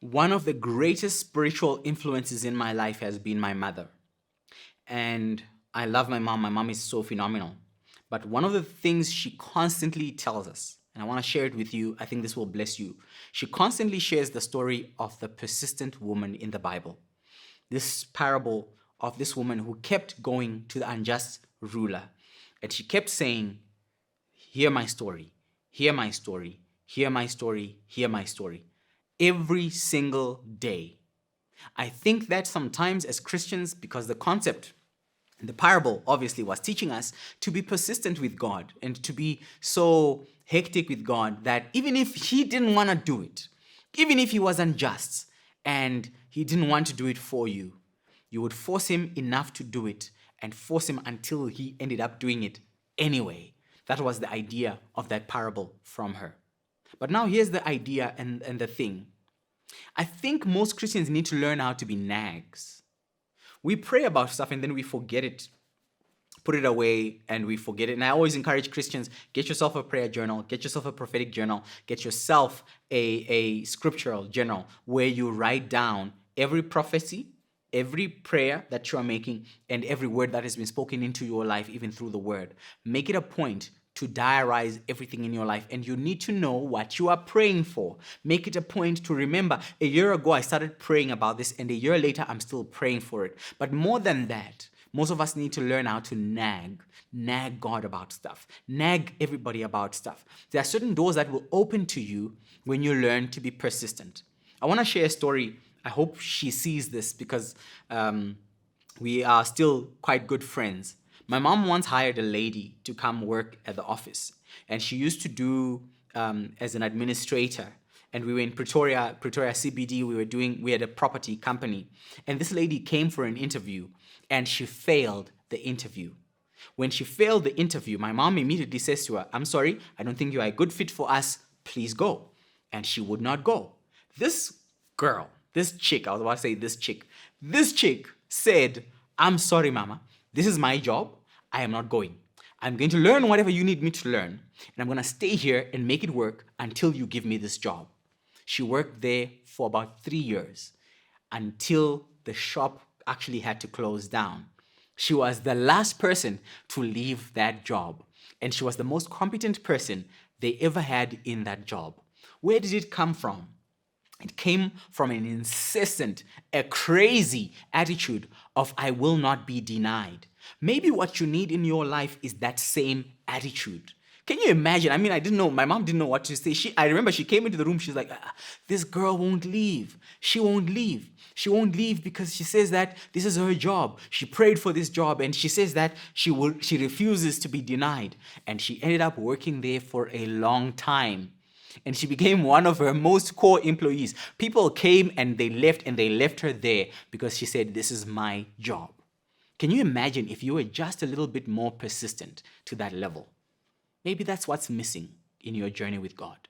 One of the greatest spiritual influences in my life has been my mother. And I love my mom. My mom is so phenomenal. But one of the things she constantly tells us, and I want to share it with you, I think this will bless you. She constantly shares the story of the persistent woman in the Bible. This parable of this woman who kept going to the unjust ruler. And she kept saying, hear my story, hear my story, hear my story, hear my story. Every single day. I think that sometimes as Christians, because the concept, the parable obviously was teaching us to be persistent with God and to be so hectic with God that even if he didn't want to do it, even if he was unjust and he didn't want to do it for you, you would force him enough to do it and force him until he ended up doing it anyway. That was the idea of that parable from her. But now here's the idea and the thing. I think most Christians need to learn how to be nags. We pray about stuff and then we forget it, put it away, and we forget it. And I always encourage Christians, get yourself a prayer journal, get yourself a prophetic journal, get yourself a scriptural journal where you write down every prophecy, every prayer that you are making, and every word that has been spoken into your life, even through the word. Make it a point to diarize everything in your life, and you need to know what you are praying for. Make it a point to remember, a year ago I started praying about this, and a year later I'm still praying for it. But more than that, most of us need to learn how to nag God about stuff, nag everybody about stuff. There are certain doors that will open to you when you learn to be persistent. I want to share a story. I hope she sees this because we are still quite good friends. My mom once hired a lady to come work at the office, and she used to do as an administrator. And we were in Pretoria CBD. We had a property company, and this lady came for an interview, and she failed the interview. When she failed the interview, my mom immediately says to her, "I'm sorry, I don't think you are a good fit for us. Please go." And she would not go. This girl, this chick said, "I'm sorry, mama. This is my job. I am not going. I'm going to learn whatever you need me to learn, and I'm going to stay here and make it work until you give me this job." She worked there for about 3 years until the shop actually had to close down. She was the last person to leave that job, and she was the most competent person they ever had in that job. Where did it come from? It came from an incessant, a crazy attitude of "I will not be denied." Maybe what you need in your life is that same attitude. Can you imagine? I mean, I didn't know. My mom didn't know what to say. I remember she came into the room. She's like, "This girl won't leave. She won't leave. She won't leave because she says that this is her job. She prayed for this job, and she says that she refuses to be denied." And she ended up working there for a long time. And she became one of her most core employees. People came and they left her there because she said, "This is my job." Can you imagine if you were just a little bit more persistent to that level? Maybe that's what's missing in your journey with God.